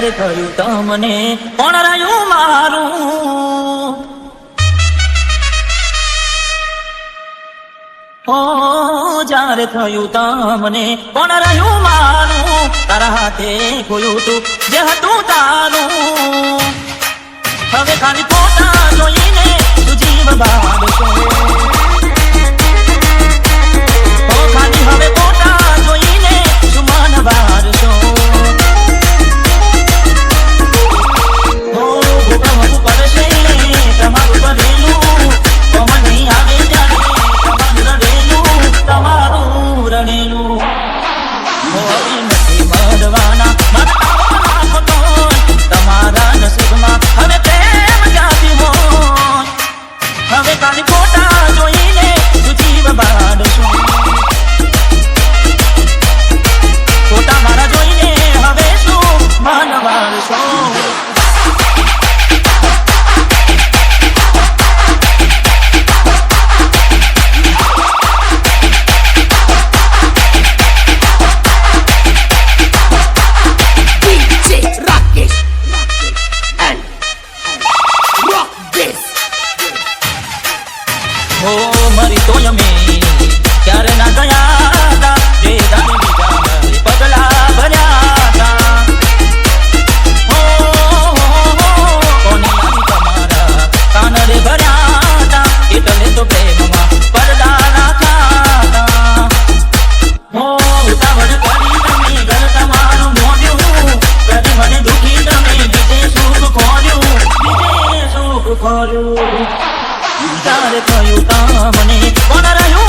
જ્યારે થયું તમને કોણ રહ્યું મારું ઓ જ્યારે થયું તમને કોણ રહ્યું મારું તારા હાથે ખોયું તું જે હતું તારું હવે ખાલી ફોટા જોઈને તું જીવ બાળશો ઓ ખાલી હવે ફોટા જોઈને તું મન બાળશો ઓ ભૂકંપ પડશે તમારું બનેલું તો મને આવે ત્યારે તમારું રણેલું હવે નથી મળવાના તમારા નસીબમાં હવે પ્રેમ ક્યાંથી હોય હવે ખાલી ફોટા જોઈને તું જીવ બાળશો ફોટા મારા જોઈને હવે શું મન બાળશો હો મરી તો અમે ક્યારે ના ગયા હતા જે દાને બીજા મારી પગલા ભર્યા હતા હો કોની આવી તમારા કાન રે ભર્યા હતા એટલે તો પ્રેમમાં પડદા રાખ્યા હતા હો ઉતાવળ કરી તમે ઘર તમારું મોડ્યું કદી મને દુખી તમે બીજે સુખ ખોર્યું ત્યારે થયું તમને કોણ રહ્યું